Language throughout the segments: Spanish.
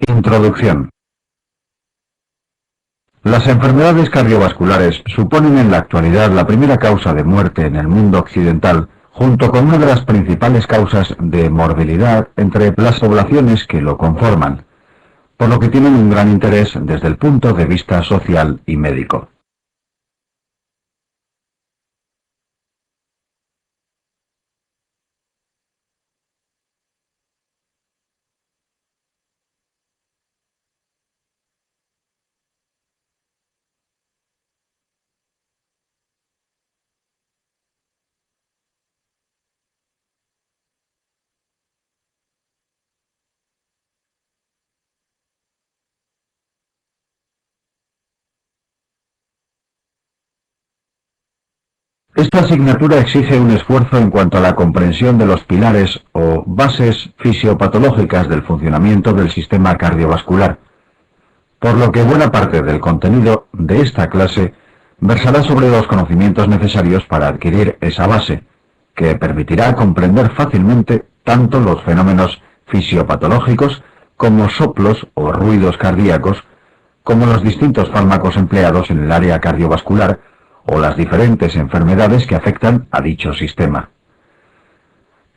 Introducción. Las enfermedades cardiovasculares suponen en la actualidad la primera causa de muerte en el mundo occidental, junto con una de las principales causas de morbilidad entre las poblaciones que lo conforman, por lo que tienen un gran interés desde el punto de vista social y médico. Esta asignatura exige un esfuerzo en cuanto a la comprensión de los pilares o bases fisiopatológicas del funcionamiento del sistema cardiovascular, por lo que buena parte del contenido de esta clase versará sobre los conocimientos necesarios para adquirir esa base, que permitirá comprender fácilmente tanto los fenómenos fisiopatológicos como soplos o ruidos cardíacos, como los distintos fármacos empleados en el área cardiovascular o las diferentes enfermedades que afectan a dicho sistema.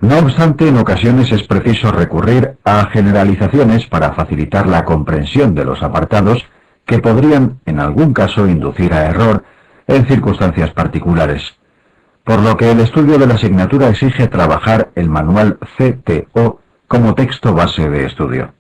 No obstante, en ocasiones es preciso recurrir a generalizaciones para facilitar la comprensión de los apartados que podrían, en algún caso, inducir a error en circunstancias particulares, por lo que el estudio de la asignatura exige trabajar el manual CTO como texto base de estudio.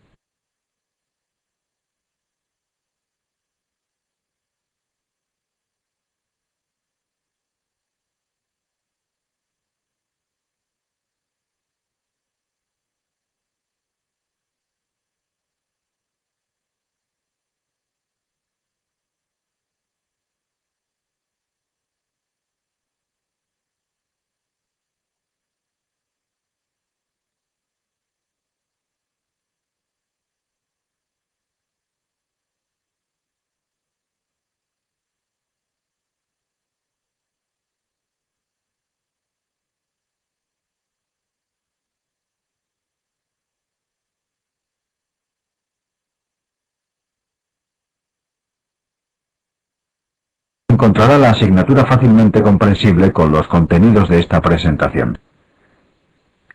Encontrará la asignatura fácilmente comprensible con los contenidos de esta presentación.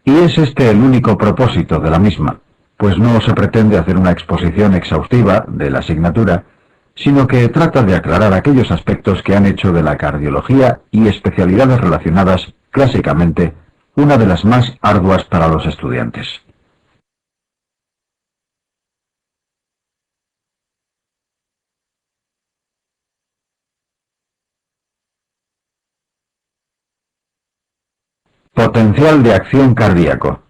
Y es este el único propósito de la misma, pues no se pretende hacer una exposición exhaustiva de la asignatura, sino que trata de aclarar aquellos aspectos que han hecho de la cardiología y especialidades relacionadas, clásicamente, una de las más arduas para los estudiantes. Potencial de acción cardíaco.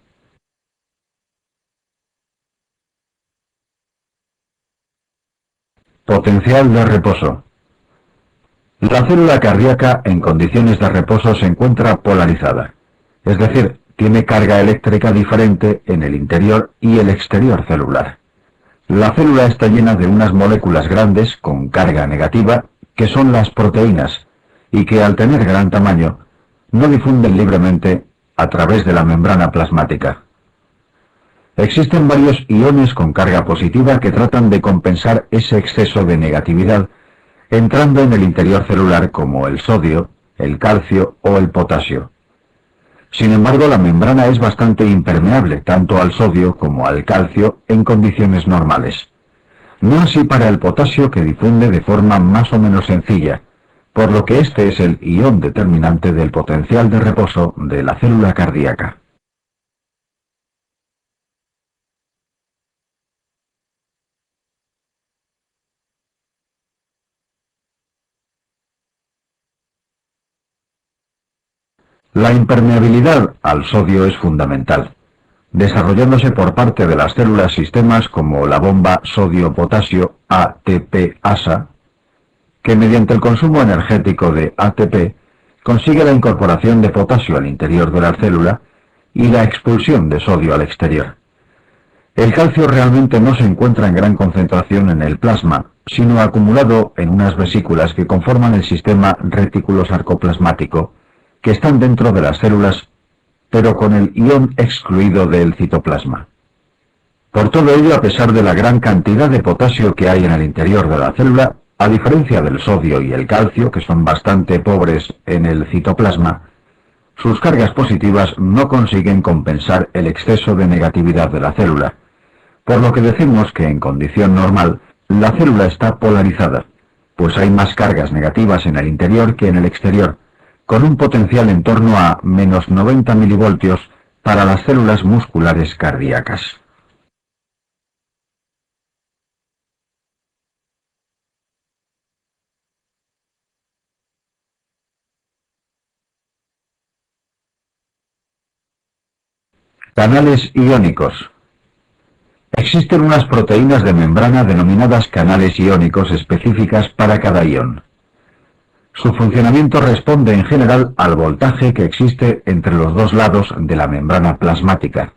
Potencial de reposo. La célula cardíaca en condiciones de reposo se encuentra polarizada, es decir, tiene carga eléctrica diferente en el interior y el exterior celular. La célula está llena de unas moléculas grandes con carga negativa, que son las proteínas, y que al tener gran tamaño, no difunden libremente a través de la membrana plasmática. Existen varios iones con carga positiva que tratan de compensar ese exceso de negatividad, entrando en el interior celular como el sodio, el calcio o el potasio. Sin embargo, la membrana es bastante impermeable tanto al sodio como al calcio en condiciones normales. No así para el potasio, que difunde de forma más o menos sencilla, por lo que este es el ion determinante del potencial de reposo de la célula cardíaca. La impermeabilidad al sodio es fundamental, desarrollándose por parte de las células sistemas como la bomba sodio-potasio ATP-ASA, que mediante el consumo energético de ATP consigue la incorporación de potasio al interior de la célula y la expulsión de sodio al exterior. El calcio realmente no se encuentra en gran concentración en el plasma, sino acumulado en unas vesículas que conforman el sistema reticulosarcoplasmático, que están dentro de las células, pero con el ion excluido del citoplasma. Por todo ello, a pesar de la gran cantidad de potasio que hay en el interior de la célula, a diferencia del sodio y el calcio, que son bastante pobres en el citoplasma, sus cargas positivas no consiguen compensar el exceso de negatividad de la célula, por lo que decimos que en condición normal la célula está polarizada, pues hay más cargas negativas en el interior que en el exterior, con un potencial en torno a menos 90 milivoltios para las células musculares cardíacas. Canales iónicos. Existen unas proteínas de membrana denominadas canales iónicos específicas para cada ion. Su funcionamiento responde en general al voltaje que existe entre los dos lados de la membrana plasmática.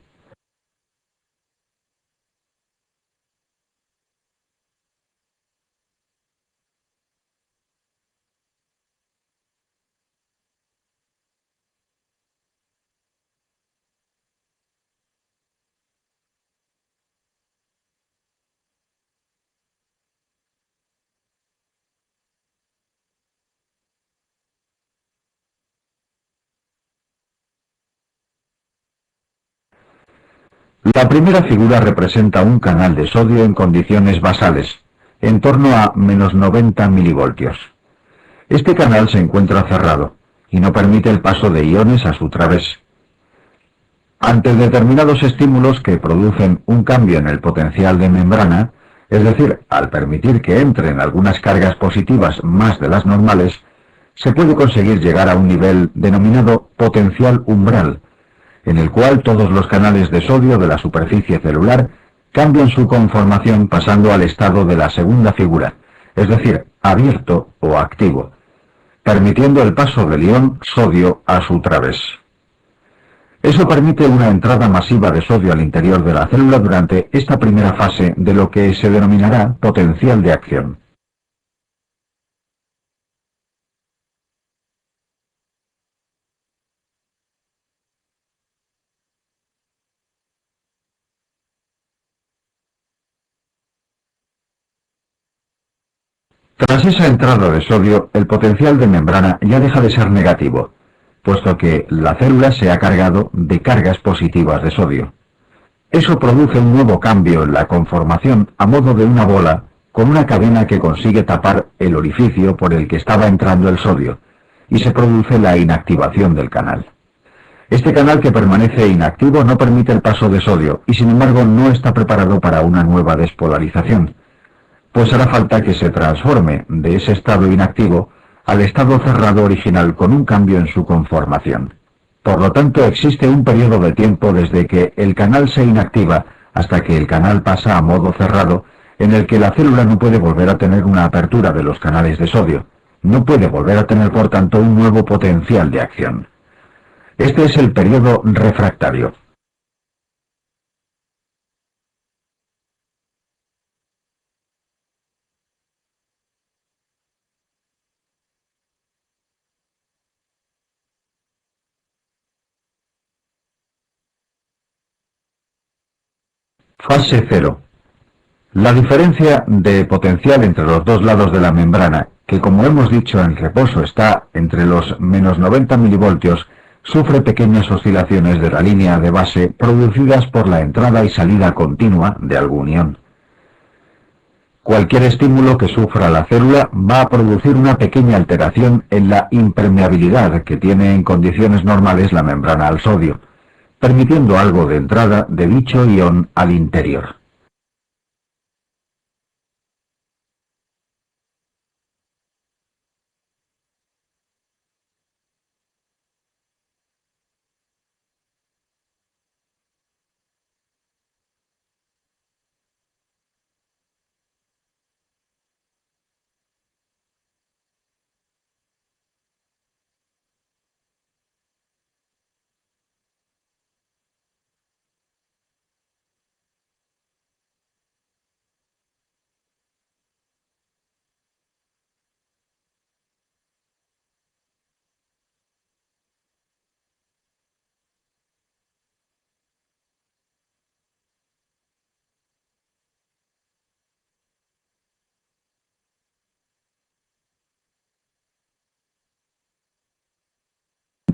La primera figura representa un canal de sodio en condiciones basales, en torno a menos 90 milivoltios. Este canal se encuentra cerrado y no permite el paso de iones a su través. Ante determinados estímulos que producen un cambio en el potencial de membrana, es decir, al permitir que entren algunas cargas positivas más de las normales, se puede conseguir llegar a un nivel denominado potencial umbral, en el cual todos los canales de sodio de la superficie celular cambian su conformación pasando al estado de la segunda figura, es decir, abierto o activo, permitiendo el paso del ion sodio a su través. Eso permite una entrada masiva de sodio al interior de la célula durante esta primera fase de lo que se denominará potencial de acción. Tras esa entrada de sodio, el potencial de membrana ya deja de ser negativo, puesto que la célula se ha cargado de cargas positivas de sodio. Eso produce un nuevo cambio en la conformación a modo de una bola con una cadena que consigue tapar el orificio por el que estaba entrando el sodio, y se produce la inactivación del canal. Este canal, que permanece inactivo, no permite el paso de sodio y sin embargo no está preparado para una nueva despolarización, pues hará falta que se transforme de ese estado inactivo al estado cerrado original con un cambio en su conformación. Por lo tanto, existe un periodo de tiempo desde que el canal se inactiva hasta que el canal pasa a modo cerrado, en el que la célula no puede volver a tener una apertura de los canales de sodio, no puede volver a tener por tanto un nuevo potencial de acción. Este es el periodo refractario. Fase cero. La diferencia de potencial entre los dos lados de la membrana, que como hemos dicho en reposo está entre los menos 90 milivoltios, sufre pequeñas oscilaciones de la línea de base producidas por la entrada y salida continua de algún ion. Cualquier estímulo que sufra la célula va a producir una pequeña alteración en la impermeabilidad que tiene en condiciones normales la membrana al sodio, permitiendo algo de entrada de dicho ion al interior.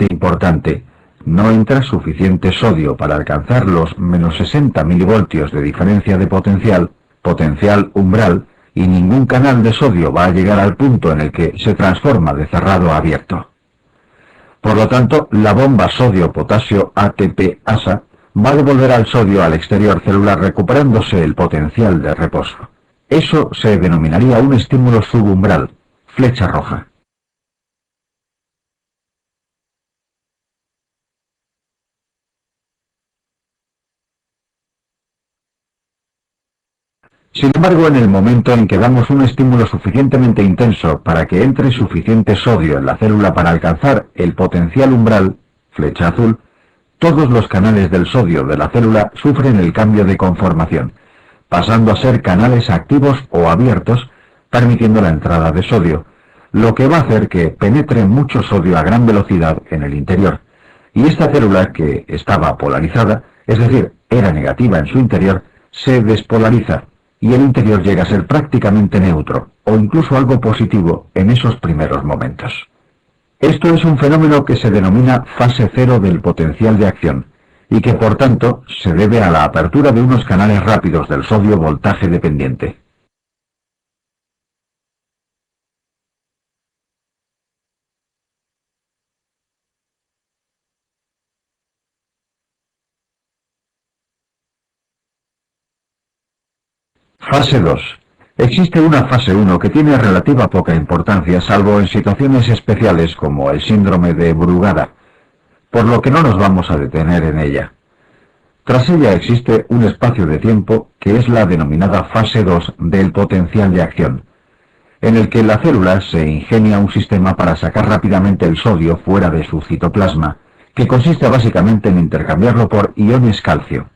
Importante, no entra suficiente sodio para alcanzar los menos 60 milivoltios de diferencia de potencial umbral, y ningún canal de sodio va a llegar al punto en el que se transforma de cerrado a abierto. Por lo tanto, la bomba sodio-potasio ATP-ASA va a devolver al sodio al exterior celular recuperándose el potencial de reposo. Eso se denominaría un estímulo subumbral, flecha roja. Sin embargo, en el momento en que damos un estímulo suficientemente intenso para que entre suficiente sodio en la célula para alcanzar el potencial umbral, flecha azul, todos los canales del sodio de la célula sufren el cambio de conformación, pasando a ser canales activos o abiertos, permitiendo la entrada de sodio, lo que va a hacer que penetre mucho sodio a gran velocidad en el interior. Y esta célula, que estaba polarizada, es decir, era negativa en su interior, se despolariza, y el interior llega a ser prácticamente neutro, o incluso algo positivo en esos primeros momentos. Esto es un fenómeno que se denomina fase cero del potencial de acción, y que por tanto se debe a la apertura de unos canales rápidos del sodio voltaje dependiente. Fase 2. Existe una fase 1 que tiene relativa poca importancia, salvo en situaciones especiales como el síndrome de Brugada, por lo que no nos vamos a detener en ella. Tras ella existe un espacio de tiempo que es la denominada fase 2 del potencial de acción, en el que la célula se ingenia un sistema para sacar rápidamente el sodio fuera de su citoplasma, que consiste básicamente en intercambiarlo por iones calcio.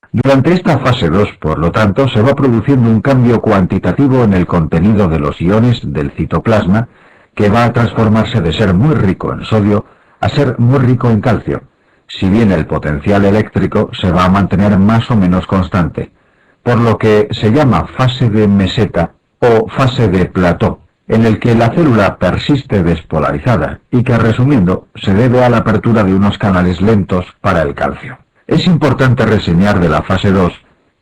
Durante esta fase 2, por lo tanto, se va produciendo un cambio cuantitativo en el contenido de los iones del citoplasma, que va a transformarse de ser muy rico en sodio a ser muy rico en calcio, si bien el potencial eléctrico se va a mantener más o menos constante, por lo que se llama fase de meseta o fase de plató, en el que la célula persiste despolarizada y que, resumiendo, se debe a la apertura de unos canales lentos para el calcio. Es importante reseñar de la fase 2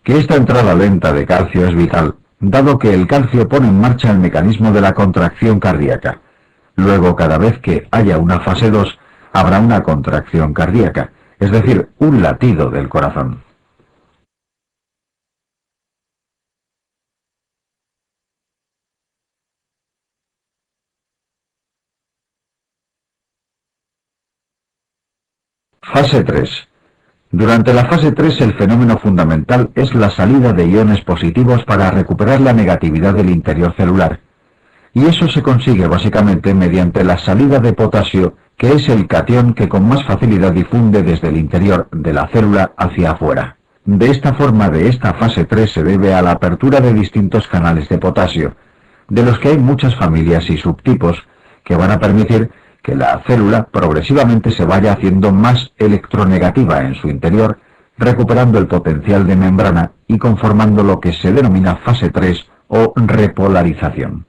que esta entrada lenta de calcio es vital, dado que el calcio pone en marcha el mecanismo de la contracción cardíaca. Luego, cada vez que haya una fase 2, habrá una contracción cardíaca, es decir, un latido del corazón. Fase 3. Durante la fase 3 el fenómeno fundamental es la salida de iones positivos para recuperar la negatividad del interior celular. Y eso se consigue básicamente mediante la salida de potasio, que es el catión que con más facilidad difunde desde el interior de la célula hacia afuera. De esta forma, de esta fase 3 se debe a la apertura de distintos canales de potasio, de los que hay muchas familias y subtipos, que van a permitir que la célula progresivamente se vaya haciendo más electronegativa en su interior, recuperando el potencial de membrana y conformando lo que se denomina fase 3 o repolarización.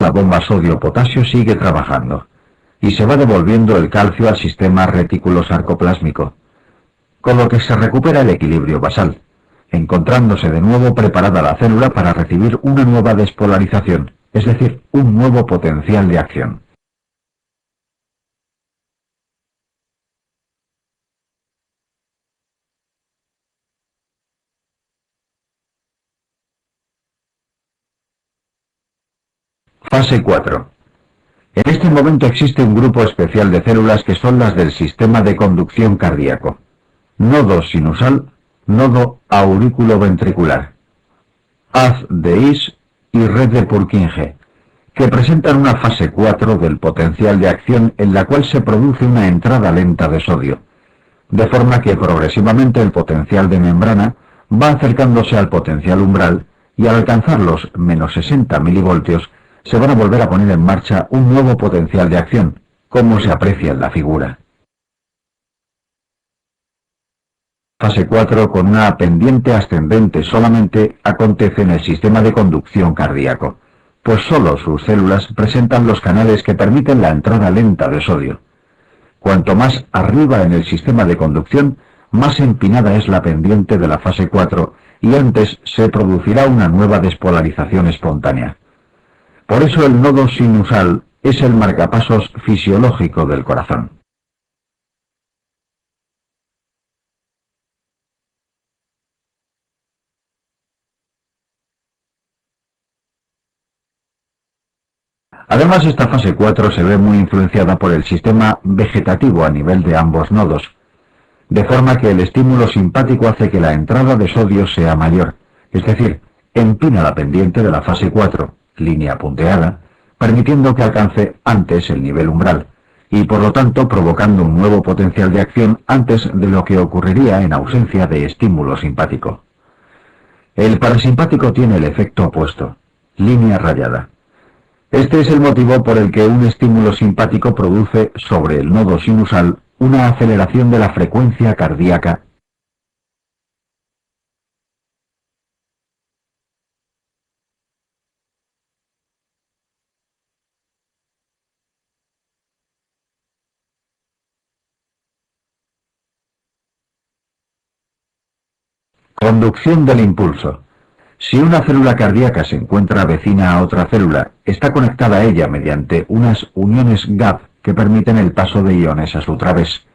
La bomba sodio-potasio sigue trabajando y se va devolviendo el calcio al sistema reticulosarcoplásmico, con lo que se recupera el equilibrio basal, encontrándose de nuevo preparada la célula para recibir una nueva despolarización, es decir, un nuevo potencial de acción. Fase 4. En este momento existe un grupo especial de células que son las del sistema de conducción cardíaco. Nodo sinusal, nodo auriculoventricular, haz de Is y red de Purkinje, que presentan una fase 4 del potencial de acción en la cual se produce una entrada lenta de sodio, de forma que progresivamente el potencial de membrana va acercándose al potencial umbral y al alcanzar los menos 60 milivoltios se van a volver a poner en marcha un nuevo potencial de acción, como se aprecia en la figura. Fase 4 con una pendiente ascendente solamente acontece en el sistema de conducción cardíaco, pues solo sus células presentan los canales que permiten la entrada lenta de sodio. Cuanto más arriba en el sistema de conducción, más empinada es la pendiente de la fase 4 y antes se producirá una nueva despolarización espontánea. Por eso el nodo sinusal es el marcapasos fisiológico del corazón. Además, esta fase 4 se ve muy influenciada por el sistema vegetativo a nivel de ambos nodos, de forma que el estímulo simpático hace que la entrada de sodio sea mayor, es decir, empina la pendiente de la fase 4, línea punteada, permitiendo que alcance antes el nivel umbral, y por lo tanto provocando un nuevo potencial de acción antes de lo que ocurriría en ausencia de estímulo simpático. El parasimpático tiene el efecto opuesto, línea rayada. Este es el motivo por el que un estímulo simpático produce sobre el nodo sinusal una aceleración de la frecuencia cardíaca. Conducción del impulso. Si una célula cardíaca se encuentra vecina a otra célula, está conectada a ella mediante unas uniones gap que permiten el paso de iones a su través.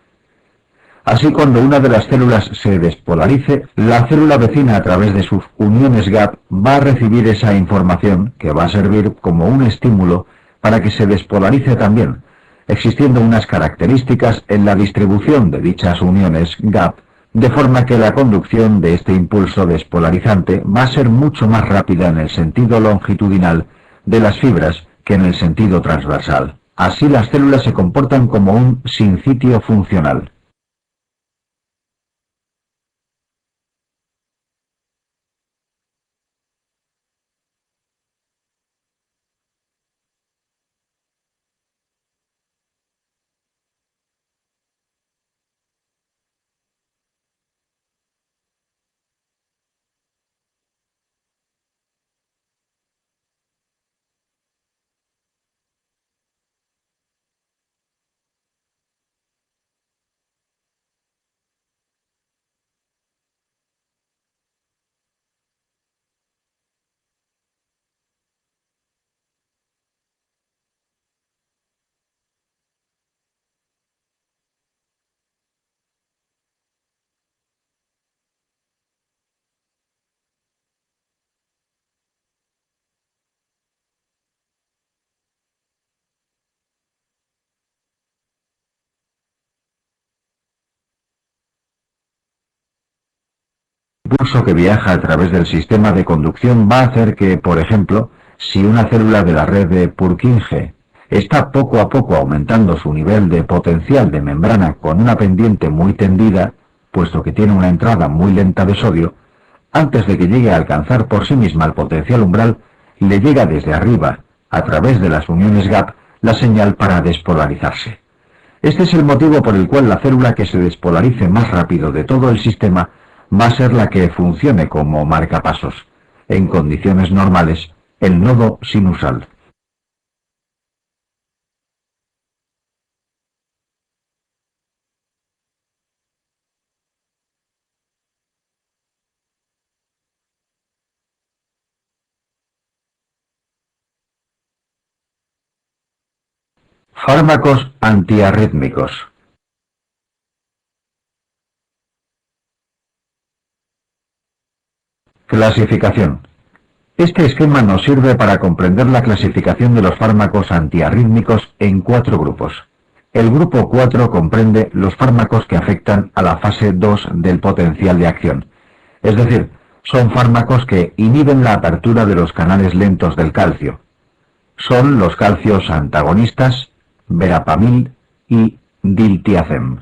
Así, cuando una de las células se despolarice, la célula vecina a través de sus uniones gap va a recibir esa información que va a servir como un estímulo para que se despolarice también, existiendo unas características en la distribución de dichas uniones gap, de forma que la conducción de este impulso despolarizante va a ser mucho más rápida en el sentido longitudinal de las fibras que en el sentido transversal. Así, las células se comportan como un sincitio funcional. Impulso que viaja a través del sistema de conducción va a hacer que, por ejemplo, si una célula de la red de Purkinje está poco a poco aumentando su nivel de potencial de membrana con una pendiente muy tendida, puesto que tiene una entrada muy lenta de sodio, antes de que llegue a alcanzar por sí misma el potencial umbral, le llega desde arriba, a través de las uniones gap, la señal para despolarizarse. Este es el motivo por el cual la célula que se despolarice más rápido de todo el sistema va a ser la que funcione como marcapasos. En condiciones normales, el nodo sinusal. Fármacos antiarrítmicos. Clasificación. Este esquema nos sirve para comprender la clasificación de los fármacos antiarrítmicos en cuatro grupos. El grupo 4 comprende los fármacos que afectan a la fase 2 del potencial de acción, es decir, son fármacos que inhiben la apertura de los canales lentos del calcio. Son los calcios antagonistas, verapamil y diltiazem.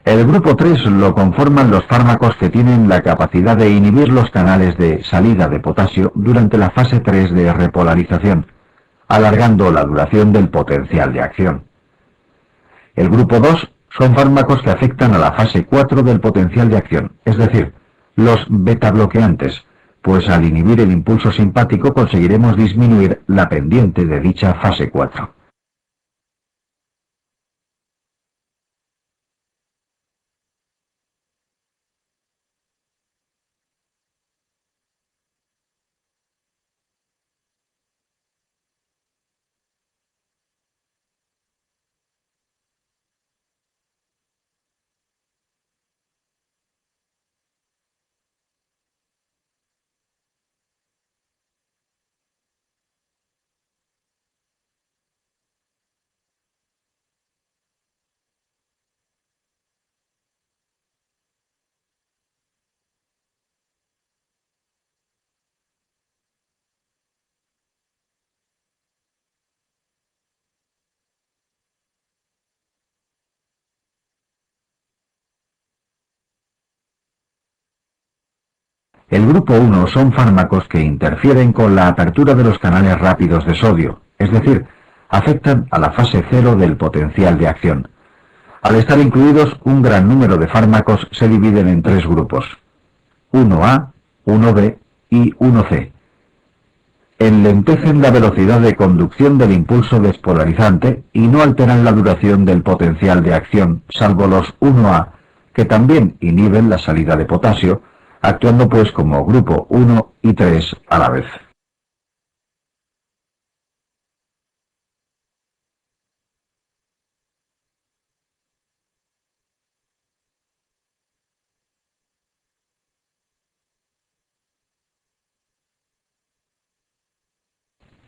El grupo 3 lo conforman los fármacos que tienen la capacidad de inhibir los canales de salida de potasio durante la fase 3 de repolarización, alargando la duración del potencial de acción. El grupo 2 son fármacos que afectan a la fase 4 del potencial de acción, es decir, los beta-bloqueantes, pues al inhibir el impulso simpático conseguiremos disminuir la pendiente de dicha fase 4. El grupo 1 son fármacos que interfieren con la apertura de los canales rápidos de sodio, es decir, afectan a la fase cero del potencial de acción. Al estar incluidos, un gran número de fármacos se dividen en tres grupos: 1A, 1B y 1C. Enlentecen la velocidad de conducción del impulso despolarizante y no alteran la duración del potencial de acción, salvo los 1A, que también inhiben la salida de potasio, actuando pues como grupo 1 y 3 a la vez.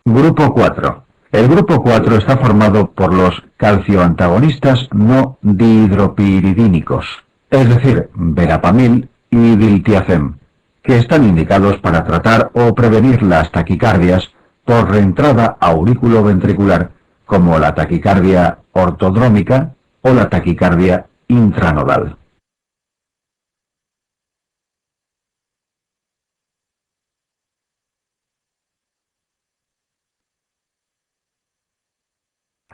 Grupo 4. El grupo 4 está formado por los calcioantagonistas no dihidropiridínicos, es decir, verapamil y diltiazem, que están indicados para tratar o prevenir las taquicardias por reentrada auriculoventricular, como la taquicardia ortodrómica o la taquicardia intranodal.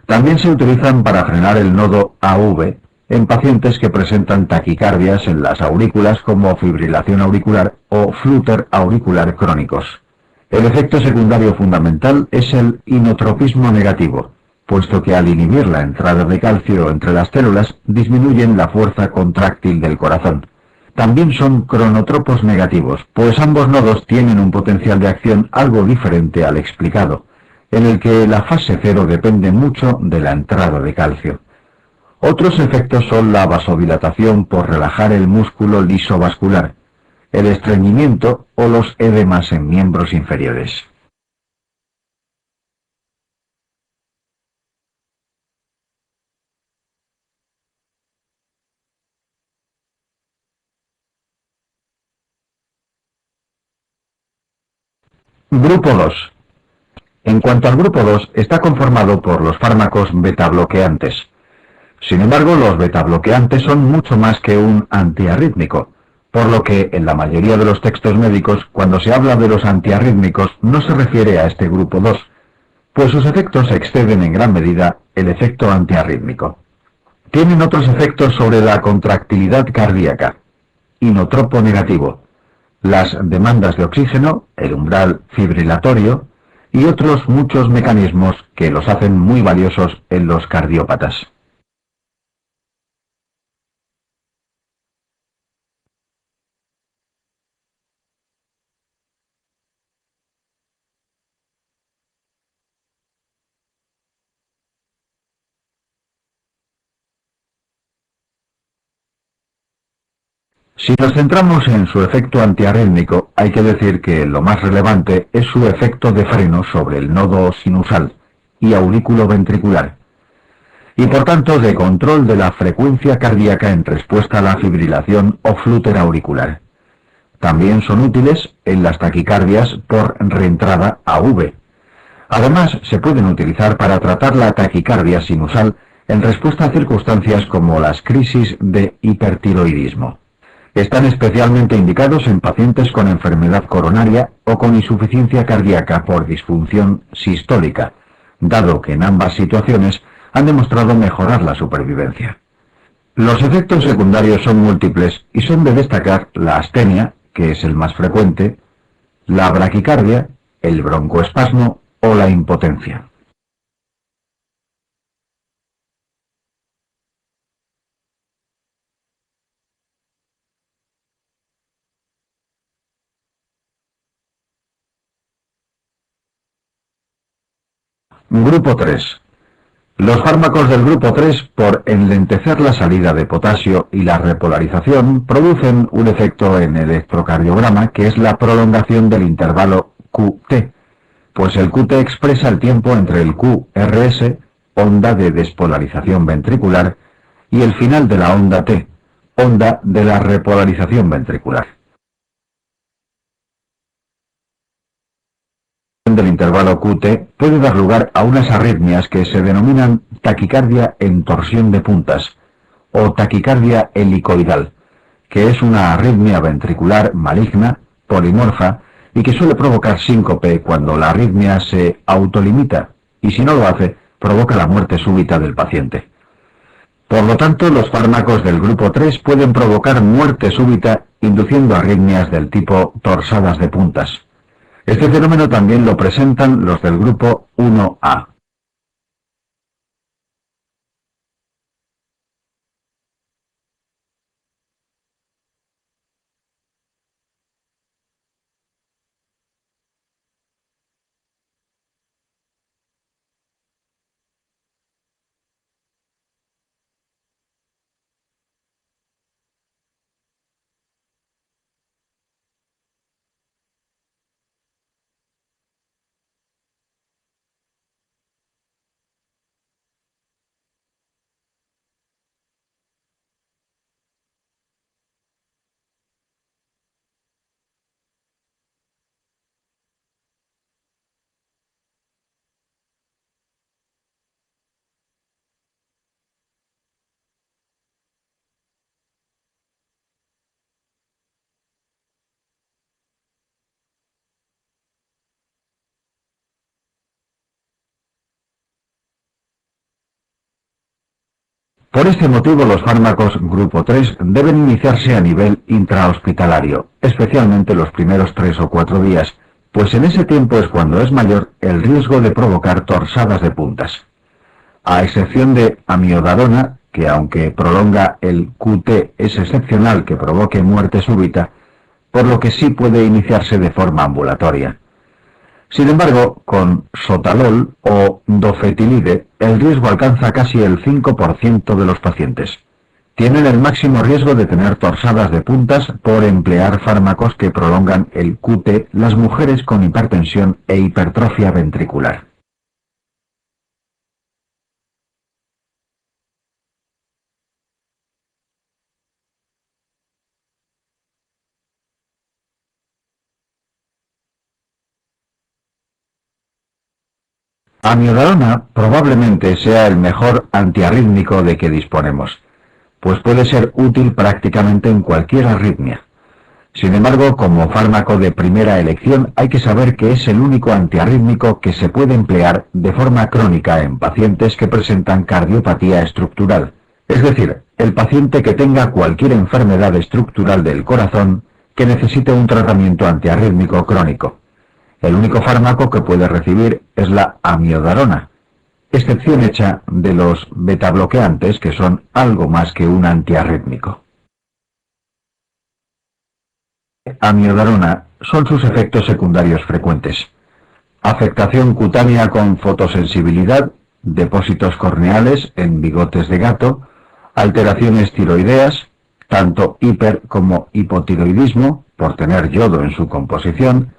También se utilizan para frenar el nodo AV en pacientes que presentan taquicardias en las aurículas como fibrilación auricular o flúter auricular crónicos. El efecto secundario fundamental es el inotropismo negativo, puesto que al inhibir la entrada de calcio entre las células disminuyen la fuerza contráctil del corazón. También son cronotropos negativos, pues ambos nodos tienen un potencial de acción algo diferente al explicado, en el que la fase cero depende mucho de la entrada de calcio. Otros efectos son la vasodilatación por relajar el músculo liso vascular, el estreñimiento o los edemas en miembros inferiores. Grupo 2. En cuanto al grupo 2, está conformado por los fármacos betabloqueantes. Sin embargo, los betabloqueantes son mucho más que un antiarrítmico, por lo que en la mayoría de los textos médicos, cuando se habla de los antiarrítmicos, no se refiere a este grupo 2, pues sus efectos exceden en gran medida el efecto antiarrítmico. Tienen otros efectos sobre la contractilidad cardíaca, inotropo negativo, las demandas de oxígeno, el umbral fibrilatorio y otros muchos mecanismos que los hacen muy valiosos en los cardiópatas. Si nos centramos en su efecto antiarrítmico, hay que decir que lo más relevante es su efecto de freno sobre el nodo sinusal y auriculoventricular, y por tanto de control de la frecuencia cardíaca en respuesta a la fibrilación o flúter auricular. También son útiles en las taquicardias por reentrada AV. Además, se pueden utilizar para tratar la taquicardia sinusal en respuesta a circunstancias como las crisis de hipertiroidismo. Están especialmente indicados en pacientes con enfermedad coronaria o con insuficiencia cardíaca por disfunción sistólica, dado que en ambas situaciones han demostrado mejorar la supervivencia. Los efectos secundarios son múltiples y son de destacar la astenia, que es el más frecuente, la braquicardia, el broncoespasmo o la impotencia. Grupo 3. Los fármacos del grupo 3, por enlentecer la salida de potasio y la repolarización, producen un efecto en el electrocardiograma que es la prolongación del intervalo QT, pues el QT expresa el tiempo entre el QRS, onda de despolarización ventricular, y el final de la onda T, onda de la repolarización ventricular. Del intervalo QT puede dar lugar a unas arritmias que se denominan taquicardia en torsión de puntas o taquicardia helicoidal, que es una arritmia ventricular maligna polimorfa y que suele provocar síncope cuando la arritmia se autolimita y si no lo hace, provoca la muerte súbita del paciente. Por lo tanto, los fármacos del grupo 3 pueden provocar muerte súbita induciendo arritmias del tipo torsadas de puntas. Este fenómeno también lo presentan los del grupo 1A. Por este motivo, los fármacos grupo 3 deben iniciarse a nivel intrahospitalario, especialmente los primeros 3 o 4 días, pues en ese tiempo es cuando es mayor el riesgo de provocar torsadas de puntas. A excepción de amiodarona, que aunque prolonga el QT es excepcional que provoque muerte súbita, por lo que sí puede iniciarse de forma ambulatoria. Sin embargo, con sotalol o dofetilide, el riesgo alcanza casi el 5% de los pacientes. Tienen el máximo riesgo de tener torsadas de puntas por emplear fármacos que prolongan el QT las mujeres con hipertensión e hipertrofia ventricular. Amiodarona probablemente sea el mejor antiarrítmico de que disponemos, pues puede ser útil prácticamente en cualquier arritmia. Sin embargo, como fármaco de primera elección, hay que saber que es el único antiarrítmico que se puede emplear de forma crónica en pacientes que presentan cardiopatía estructural, es decir, el paciente que tenga cualquier enfermedad estructural del corazón que necesite un tratamiento antiarrítmico crónico. El único fármaco que puede recibir es la amiodarona, excepción hecha de los betabloqueantes que son algo más que un antiarrítmico. Amiodarona son sus efectos secundarios frecuentes: afectación cutánea con fotosensibilidad, depósitos corneales en bigotes de gato, alteraciones tiroideas, tanto hiper como hipotiroidismo, por tener yodo en su composición,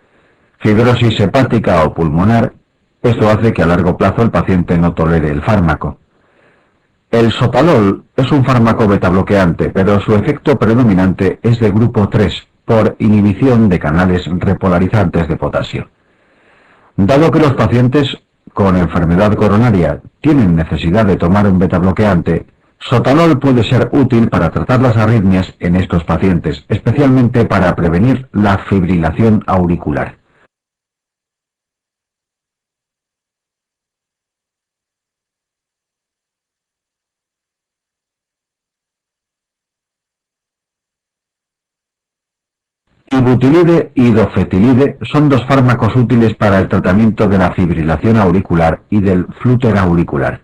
fibrosis hepática o pulmonar. Esto hace que a largo plazo el paciente no tolere el fármaco. El sotalol es un fármaco betabloqueante, pero su efecto predominante es de grupo 3, por inhibición de canales repolarizantes de potasio. Dado que los pacientes con enfermedad coronaria tienen necesidad de tomar un betabloqueante, sotalol puede ser útil para tratar las arritmias en estos pacientes, especialmente para prevenir la fibrilación auricular. Ibutilide y dofetilide son dos fármacos útiles para el tratamiento de la fibrilación auricular y del flúter auricular.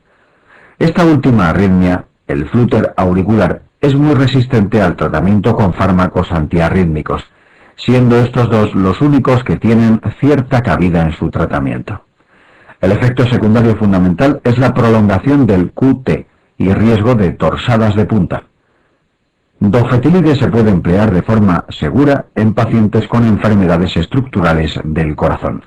Esta última arritmia, el flúter auricular, es muy resistente al tratamiento con fármacos antiarrítmicos, siendo estos dos los únicos que tienen cierta cabida en su tratamiento. El efecto secundario fundamental es la prolongación del QT y riesgo de torsadas de punta. Dofetilide se puede emplear de forma segura en pacientes con enfermedades estructurales del corazón.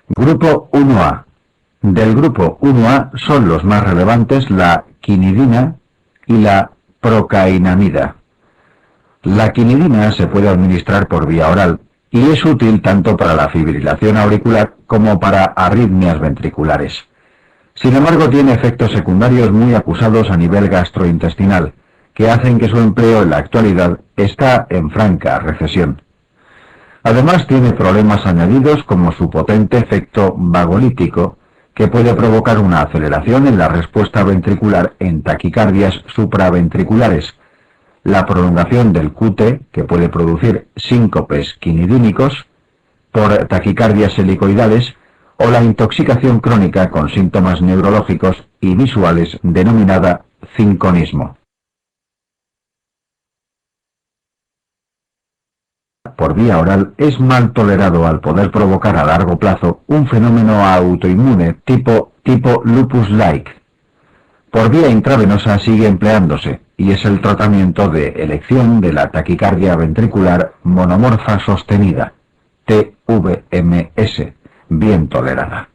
Grupo 1A. Del grupo 1A son los más relevantes la quinidina y la procainamida. La quinidina se puede administrar por vía oral y es útil tanto para la fibrilación auricular como para arritmias ventriculares. Sin embargo, tiene efectos secundarios muy acusados a nivel gastrointestinal, que hacen que su empleo en la actualidad está en franca recesión. Además, tiene problemas añadidos como su potente efecto vagolítico, que puede provocar una aceleración en la respuesta ventricular en taquicardias supraventriculares, la prolongación del QT, que puede producir síncopes quinidínicos, por taquicardias helicoidales, o la intoxicación crónica con síntomas neurológicos y visuales denominada cinconismo. Por vía oral es mal tolerado al poder provocar a largo plazo un fenómeno autoinmune tipo lupus-like. Por vía intravenosa sigue empleándose y es el tratamiento de elección de la taquicardia ventricular monomorfa sostenida, TVMS, bien tolerada.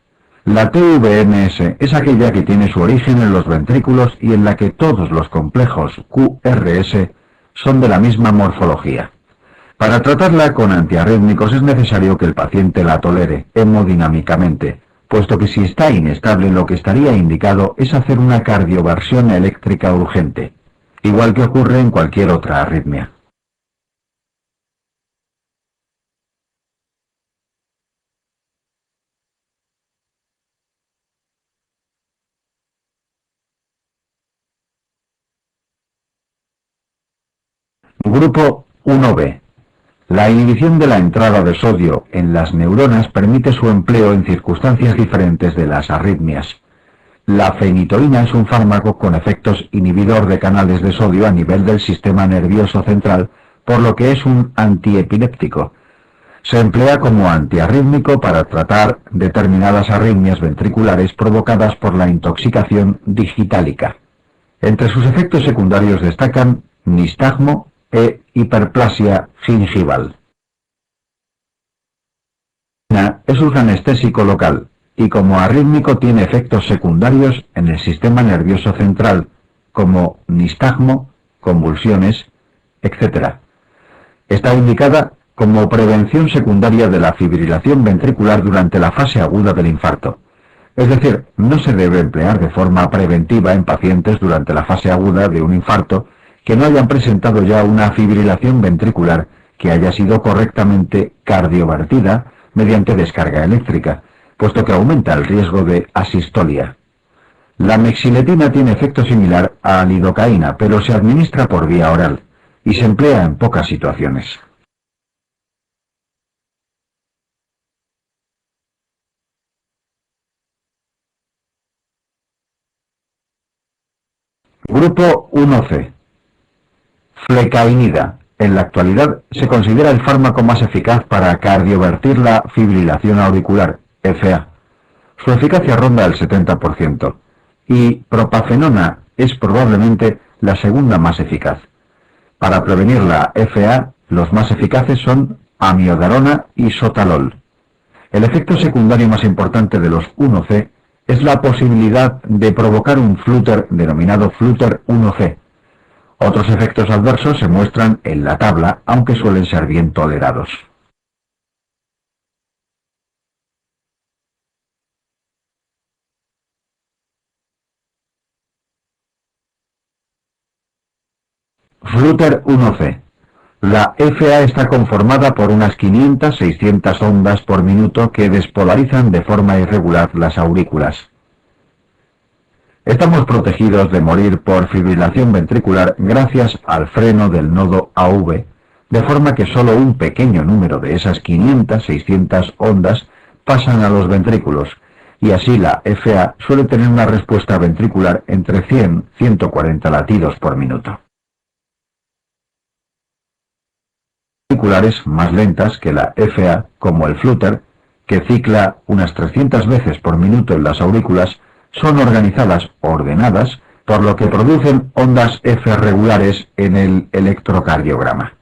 La TVMS es aquella que tiene su origen en los ventrículos y en la que todos los complejos QRS son de la misma morfología. Para tratarla con antiarrítmicos es necesario que el paciente la tolere hemodinámicamente, puesto que si está inestable lo que estaría indicado es hacer una cardioversión eléctrica urgente, igual que ocurre en cualquier otra arritmia. Grupo 1B. La inhibición de la entrada de sodio en las neuronas permite su empleo en circunstancias diferentes de las arritmias. La fenitoína es un fármaco con efectos inhibidor de canales de sodio a nivel del sistema nervioso central, por lo que es un antiepiléptico. Se emplea como antiarrítmico para tratar determinadas arritmias ventriculares provocadas por la intoxicación digitálica. Entre sus efectos secundarios destacan nistagmo e hiperplasia gingival. Es un anestésico local y como arrítmico tiene efectos secundarios en el sistema nervioso central, como nistagmo, convulsiones, etc. Está indicada como prevención secundaria de la fibrilación ventricular durante la fase aguda del infarto. Es decir, no se debe emplear de forma preventiva en pacientes durante la fase aguda de un infarto que no hayan presentado ya una fibrilación ventricular que haya sido correctamente cardiovertida mediante descarga eléctrica, puesto que aumenta el riesgo de asistolia. La mexiletina tiene efecto similar a lidocaína, pero se administra por vía oral y se emplea en pocas situaciones. Grupo 1C. Flecainida. En la actualidad se considera el fármaco más eficaz para cardiovertir la fibrilación auricular, FA. Su eficacia ronda el 70%, y propafenona es probablemente la segunda más eficaz. Para prevenir la FA, los más eficaces son amiodarona y sotalol. El efecto secundario más importante de los 1C es la posibilidad de provocar un flúter denominado flúter 1C. Otros efectos adversos se muestran en la tabla, aunque suelen ser bien tolerados. Flúter 1C. La FA está conformada por unas 500-600 ondas por minuto que despolarizan de forma irregular las aurículas. Estamos protegidos de morir por fibrilación ventricular gracias al freno del nodo AV, de forma que solo un pequeño número de esas 500-600 ondas pasan a los ventrículos, y así la FA suele tener una respuesta ventricular entre 100-140 latidos por minuto. Ventriculares más lentas que la FA, como el flúter, que cicla unas 300 veces por minuto en las aurículas, son organizadas ordenadas, por lo que producen ondas F regulares en el electrocardiograma.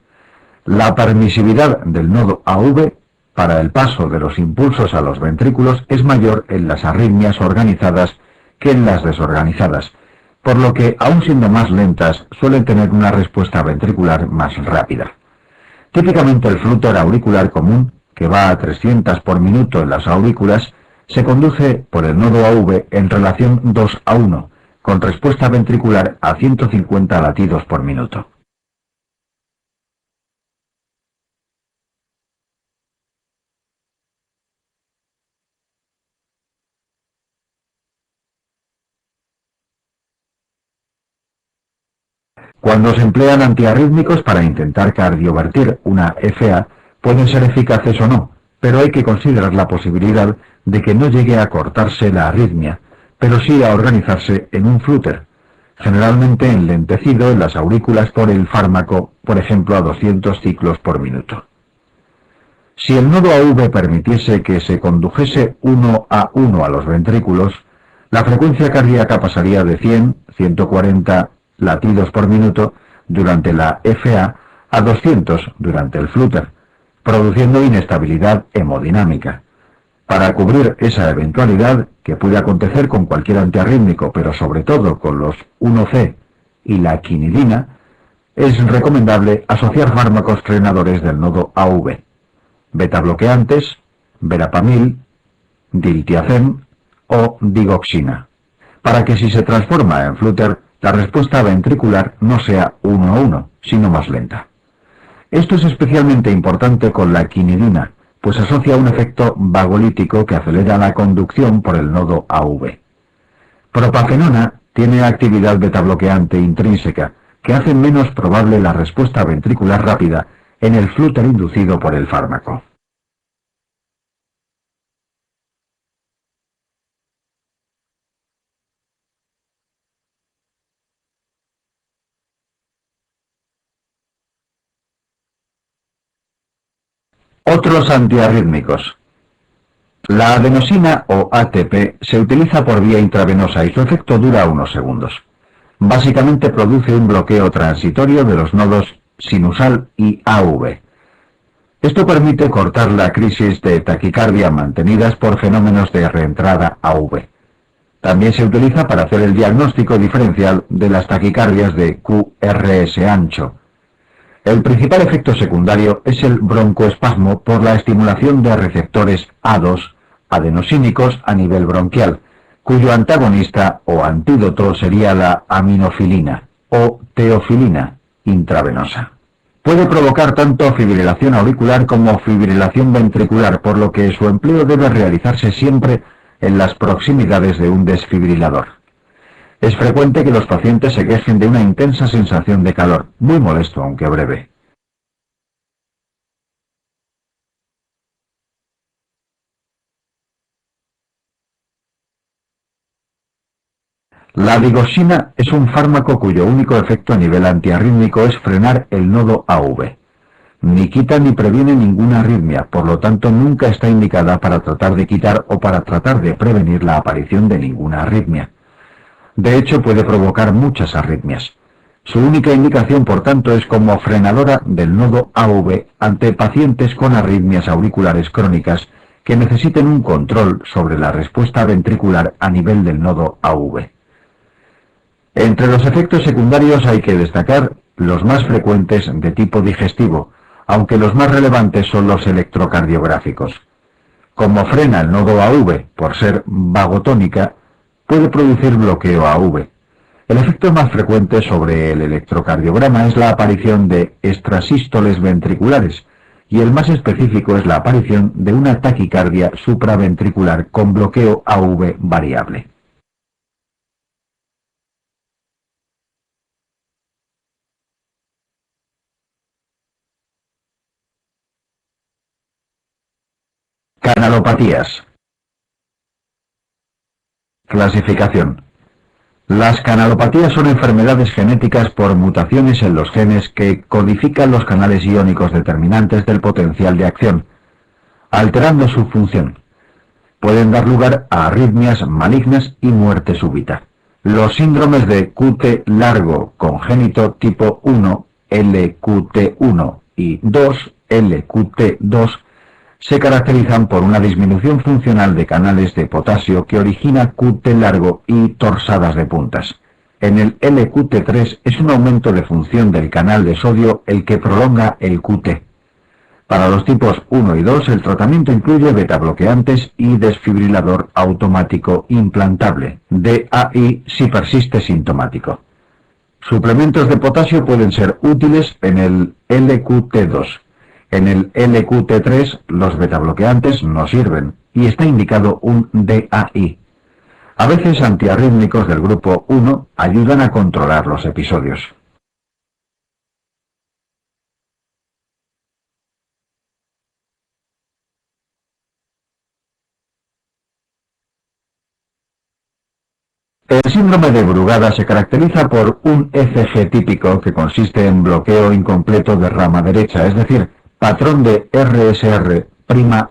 La permisividad del nodo AV para el paso de los impulsos a los ventrículos es mayor en las arritmias organizadas que en las desorganizadas, por lo que, aun siendo más lentas, suelen tener una respuesta ventricular más rápida. Típicamente el flúter auricular común, que va a 300 por minuto en las aurículas, se conduce por el nodo AV en relación 2:1, con respuesta ventricular a 150 latidos por minuto. Cuando se emplean antiarrítmicos para intentar cardiovertir una FA, pueden ser eficaces o no, pero hay que considerar la posibilidad de que no llegue a cortarse la arritmia, pero sí a organizarse en un flúter, generalmente enlentecido en las aurículas por el fármaco, por ejemplo a 200 ciclos por minuto. Si el nodo AV permitiese que se condujese 1:1 a los ventrículos, la frecuencia cardíaca pasaría de 100-140 latidos por minuto durante la FA a 200 durante el flúter, produciendo inestabilidad hemodinámica. Para cubrir esa eventualidad, que puede acontecer con cualquier antiarrítmico, pero sobre todo con los 1C y la quinidina, es recomendable asociar fármacos frenadores del nodo AV, betabloqueantes, verapamil, diltiazem o digoxina, para que si se transforma en flúter, la respuesta ventricular no sea 1:1, sino más lenta. Esto es especialmente importante con la quinidina, pues asocia un efecto vagolítico que acelera la conducción por el nodo AV. Propafenona tiene actividad betabloqueante intrínseca, que hace menos probable la respuesta ventricular rápida en el flúter inducido por el fármaco. Otros antiarrítmicos. La adenosina o ATP se utiliza por vía intravenosa y su efecto dura unos segundos. Básicamente produce un bloqueo transitorio de los nodos sinusal y AV. Esto permite cortar la crisis de taquicardia mantenidas por fenómenos de reentrada AV. También se utiliza para hacer el diagnóstico diferencial de las taquicardias de QRS ancho. El principal efecto secundario es el broncoespasmo por la estimulación de receptores A2 adenosínicos a nivel bronquial, cuyo antagonista o antídoto sería la aminofilina o teofilina intravenosa. Puede provocar tanto fibrilación auricular como fibrilación ventricular, por lo que su empleo debe realizarse siempre en las proximidades de un desfibrilador. Es frecuente que los pacientes se quejen de una intensa sensación de calor, muy molesto aunque breve. La digoxina es un fármaco cuyo único efecto a nivel antiarrítmico es frenar el nodo AV. Ni quita ni previene ninguna arritmia, por lo tanto nunca está indicada para tratar de quitar o para tratar de prevenir la aparición de ninguna arritmia. De hecho, puede provocar muchas arritmias. Su única indicación, por tanto, es como frenadora del nodo AV ante pacientes con arritmias auriculares crónicas que necesiten un control sobre la respuesta ventricular a nivel del nodo AV. Entre los efectos secundarios hay que destacar los más frecuentes de tipo digestivo, aunque los más relevantes son los electrocardiográficos. Como frena el nodo AV por ser vagotónica, puede producir bloqueo AV. El efecto más frecuente sobre el electrocardiograma es la aparición de extrasístoles ventriculares, y el más específico es la aparición de una taquicardia supraventricular con bloqueo AV variable. Canalopatías. Clasificación. Las canalopatías son enfermedades genéticas por mutaciones en los genes que codifican los canales iónicos determinantes del potencial de acción, alterando su función. Pueden dar lugar a arritmias malignas y muerte súbita. Los síndromes de QT largo congénito tipo 1, LQT1 y 2, LQT2, se caracterizan por una disminución funcional de canales de potasio que origina QT largo y torsadas de puntas. En el LQT3 es un aumento de función del canal de sodio el que prolonga el QT. Para los tipos 1 y 2 el tratamiento incluye betabloqueantes y desfibrilador automático implantable, DAI si persiste sintomático. Suplementos de potasio pueden ser útiles en el LQT2. En el LQT3 los betabloqueantes no sirven y está indicado un DAI. A veces antiarrítmicos del grupo 1 ayudan a controlar los episodios. El síndrome de Brugada se caracteriza por un ECG típico que consiste en bloqueo incompleto de rama derecha, es decir, patrón de RSR'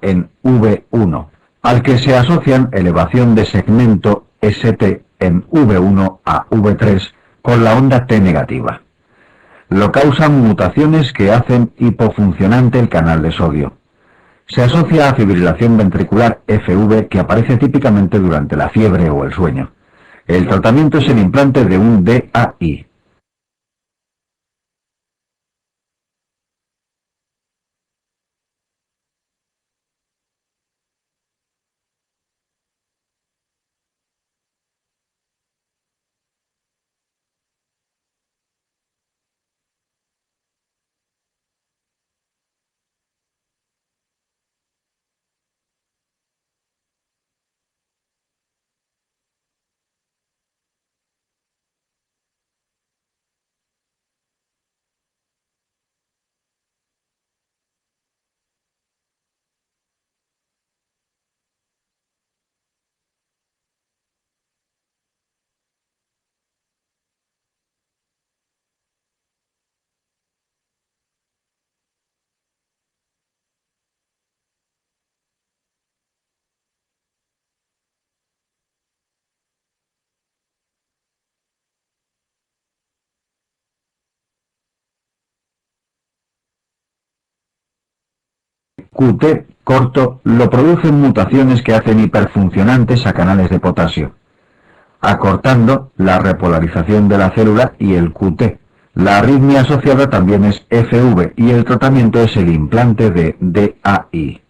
en V1, al que se asocian elevación de segmento ST en V1 a V3 con la onda T negativa. Lo causan mutaciones que hacen hipofuncionante el canal de sodio. Se asocia a fibrilación ventricular FV que aparece típicamente durante la fiebre o el sueño. El tratamiento es el implante de un DAI. QT corto lo producen mutaciones que hacen hiperfuncionantes a canales de potasio, acortando la repolarización de la célula y el QT. La arritmia asociada también es FV y el tratamiento es el implante de DAI.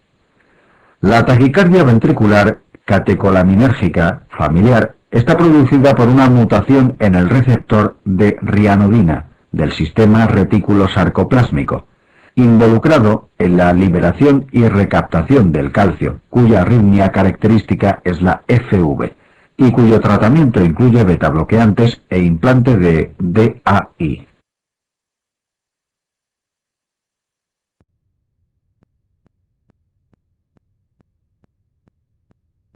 La taquicardia ventricular catecolaminérgica familiar está producida por una mutación en el receptor de rianodina del sistema retículo-sarcoplásmico, involucrado en la liberación y recaptación del calcio, cuya arritmia característica es la FV, y cuyo tratamiento incluye betabloqueantes e implante de DAI.